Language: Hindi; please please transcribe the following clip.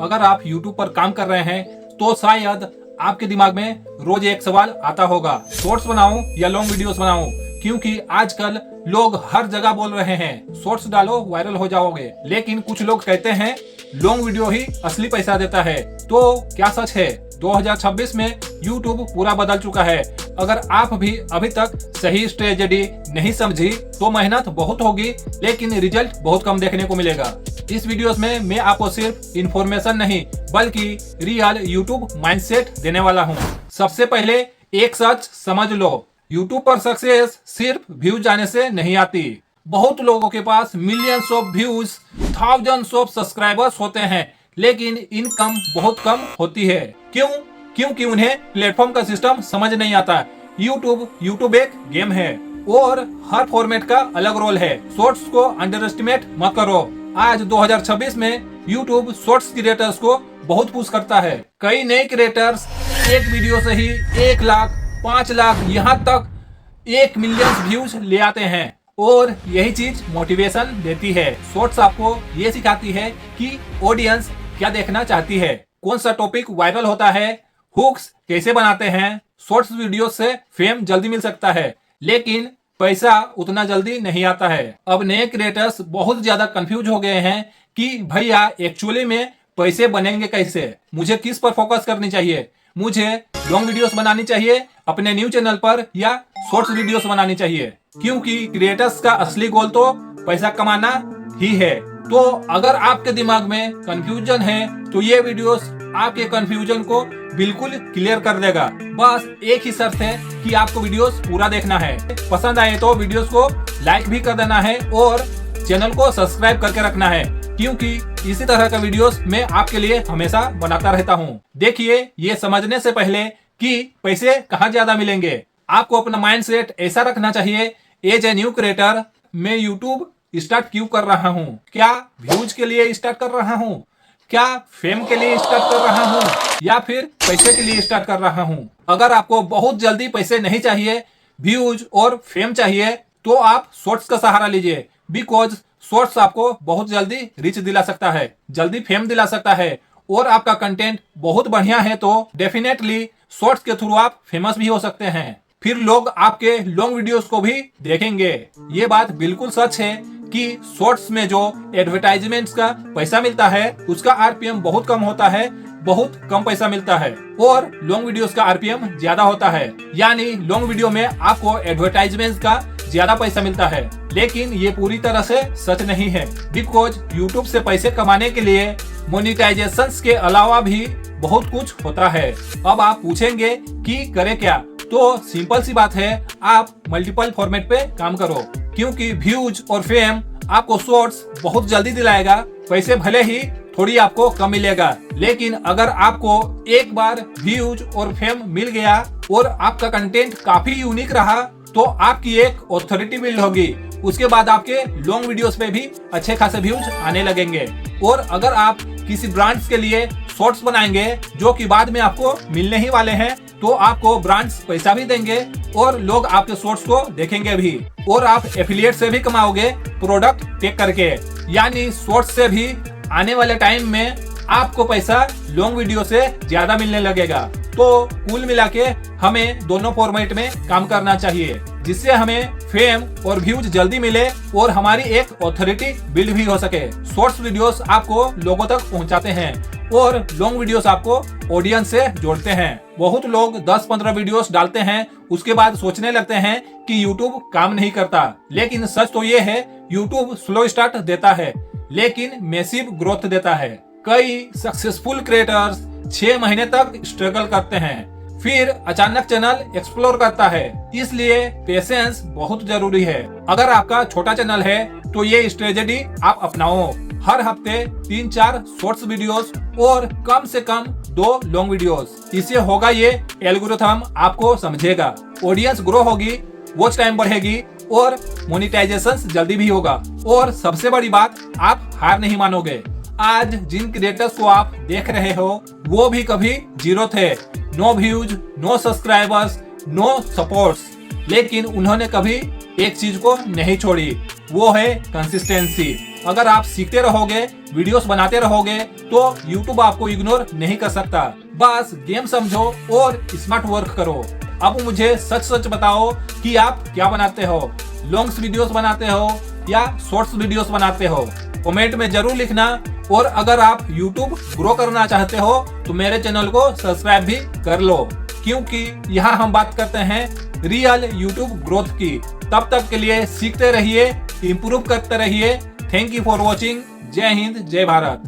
अगर आप YouTube पर काम कर रहे हैं तो शायद आपके दिमाग में रोज एक सवाल आता होगा, शॉर्ट्स बनाऊं या लॉन्ग वीडियोस बनाऊं, क्योंकि आजकल लोग हर जगह बोल रहे हैं शॉर्ट्स डालो वायरल हो जाओगे, लेकिन कुछ लोग कहते हैं लॉन्ग वीडियो ही असली पैसा देता है। तो क्या सच है? 2026 में YouTube पूरा बदल चुका है। अगर आप भी अभी तक सही स्ट्रेटजी नहीं समझी तो मेहनत बहुत होगी, लेकिन रिजल्ट बहुत कम देखने को मिलेगा। इस वीडियोस में मैं आपको सिर्फ इंफॉर्मेशन नहीं बल्कि रियल YouTube माइंडसेट देने वाला हूँ। सबसे पहले एक सच समझ लो, YouTube पर सक्सेस सिर्फ व्यूज आने से नहीं आती। बहुत लोगों के पास millions of views, thousands of subscribers होते हैं, लेकिन इनकम बहुत कम होती है। क्यों? क्योंकि उन्हें प्लेटफॉर्म का सिस्टम समझ नहीं आता। यूट्यूब एक गेम है और हर फॉर्मेट का अलग रोल है। शॉर्ट्स को अंडर एस्टिमेट मत करो। आज 2026 में यूट्यूब शॉर्ट्स क्रिएटर्स को बहुत पुश करता है। कई नए क्रिएटर्स एक वीडियो से ही 1 लाख, 5 लाख, यहाँ तक 1 मिलियन व्यूज ले आते हैं और यही चीज मोटिवेशन देती है। शॉर्ट्स आपको ये सिखाती है कि ऑडियंस क्या देखना चाहती है, कौन सा टॉपिक वायरल होता है, हुक्स कैसे बनाते हैं। शॉर्ट्स वीडियो से फेम जल्दी मिल सकता है, लेकिन पैसा उतना जल्दी नहीं आता है। अब नए क्रिएटर्स बहुत ज्यादा कंफ्यूज हो गए हैं कि भैया एक्चुअली में पैसे बनेंगे कैसे, मुझे किस पर फोकस करनी चाहिए, मुझे लॉन्ग वीडियोस बनानी चाहिए अपने न्यू चैनल पर या शॉर्ट्स वीडियोस बनानी चाहिए, क्योंकि क्रिएटर्स का असली गोल तो पैसा कमाना ही है। तो अगर आपके दिमाग में कंफ्यूजन है तो ये वीडियोस आपके कंफ्यूजन को बिल्कुल क्लियर कर देगा। बस एक ही शर्त है कि आपको वीडियोस पूरा देखना है। पसंद आए तो वीडियोस को लाइक भी कर देना है और चैनल को सब्सक्राइब करके रखना है, क्योंकि इसी तरह का वीडियोस मैं आपके लिए हमेशा बनाता रहता हूँ। देखिए, ये समझने से पहले कि पैसे कहाँ ज्यादा मिलेंगे, आपको अपना माइंडसेट ऐसा रखना चाहिए, एज ए न्यू क्रिएटर मैं यूट्यूब स्टार्ट क्यों कर रहा हूँ? क्या व्यूज के लिए स्टार्ट कर रहा हूँ, क्या फेम के लिए स्टार्ट कर रहा हूँ, या फिर पैसे के लिए स्टार्ट कर रहा हूँ? अगर आपको बहुत जल्दी पैसे नहीं चाहिए, व्यूज और फेम चाहिए, तो आप शॉर्ट्स का सहारा लीजिए, बिकॉज शॉर्ट्स आपको बहुत जल्दी रीच दिला सकता है, जल्दी फेम दिला सकता है, और आपका कंटेंट बहुत बढ़िया है तो डेफिनेटली शॉर्ट्स के थ्रू आप फेमस भी हो सकते हैं। फिर लोग आपके लॉन्ग वीडियोस को भी देखेंगे। ये बात बिल्कुल सच है कि शॉर्ट्स में जो एडवर्टाइजमेंट्स का पैसा मिलता है उसका आरपीएम बहुत कम होता है, बहुत कम पैसा मिलता है, और लॉन्ग वीडियोस का आरपीएम ज्यादा होता है। यानी लॉन्ग वीडियो में आपको एडवर्टाइजमेंट्स का ज्यादा पैसा मिलता है, लेकिन ये पूरी तरह से सच नहीं है, बिकॉज यूट्यूब से पैसे कमाने के लिए मोनेटाइजेशन के अलावा भी बहुत कुछ होता है। अब आप पूछेंगे कि करे क्या? तो सिंपल सी बात है, आप मल्टीपल फॉर्मेट पे काम करो, क्योंकि व्यूज और फेम आपको शॉर्ट्स बहुत जल्दी दिलाएगा। पैसे भले ही थोड़ी आपको कम मिलेगा, लेकिन अगर आपको एक बार व्यूज और फेम मिल गया और आपका कंटेंट काफी यूनिक रहा तो आपकी एक ऑथोरिटी बिल्ड होगी। उसके बाद आपके लॉन्ग वीडियोस पे भी अच्छे खासे व्यूज आने लगेंगे। और अगर आप किसी ब्रांड्स के लिए शॉर्ट्स बनाएंगे जो कि बाद में आपको मिलने ही वाले हैं, तो आपको ब्रांड्स पैसा भी देंगे और लोग आपके शॉर्ट्स को देखेंगे भी, और आप एफिलिएट से भी कमाओगे प्रोडक्ट टेक करके। यानी शॉर्ट्स से भी आने वाले टाइम में आपको पैसा लॉन्ग वीडियो से ज्यादा मिलने लगेगा। तो कुल मिला के हमें दोनों फॉर्मेट में काम करना चाहिए, जिससे हमें फेम और व्यूज जल्दी मिले और हमारी एक ऑथोरिटी बिल्ड भी हो सके। शॉर्ट्स वीडियोस आपको लोगों तक पहुंचाते हैं और लॉन्ग वीडियोस आपको ऑडियंस से जोड़ते हैं। बहुत लोग 10-15 वीडियोस डालते हैं, उसके बाद सोचने लगते हैं कि यूट्यूब काम नहीं करता, लेकिन सच तो ये है यूट्यूब स्लो स्टार्ट देता है लेकिन मैसिव ग्रोथ देता है। कई सक्सेसफुल क्रिएटर्स 6 महीने तक स्ट्रगल करते हैं, फिर अचानक चैनल एक्सप्लोर करता है। इसलिए पेशेंस बहुत जरूरी है। अगर आपका छोटा चैनल है तो ये स्ट्रेटजी आप अपनाओ। हर हफ्ते 3-4 शॉर्ट्स वीडियोस और कम से कम 2 लॉन्ग वीडियोस। इससे होगा ये एल्गोरिथम आपको समझेगा, ऑडियंस ग्रो होगी, वॉच टाइम बढ़ेगी और मोनेटाइजेशन जल्दी भी होगा। और सबसे बड़ी बात, आप हार नहीं मानोगे। आज जिन क्रिएटर्स को आप देख रहे हो वो भी कभी जीरो थे, no views, no subscribers, no supports, लेकिन उन्होंने कभी एक चीज को नहीं छोड़ी, वो है कंसिस्टेंसी। अगर आप सीखते रहोगे, वीडियोस बनाते रहोगे, तो YouTube आपको इग्नोर नहीं कर सकता। बस गेम समझो और स्मार्ट वर्क करो। अब मुझे सच सच बताओ कि आप क्या बनाते हो, लॉन्ग्स वीडियोस बनाते हो या शॉर्ट्स वीडियोस बनाते हो? कमेंट में जरूर लिखना। और अगर आप YouTube ग्रो करना चाहते हो तो मेरे चैनल को सब्सक्राइब भी कर लो, क्योंकि यहाँ हम बात करते हैं रियल YouTube ग्रोथ की। तब तक के लिए सीखते रहिए, इम्प्रूव करते रहिए। Thank you for watching. जय हिंद, जय भारत।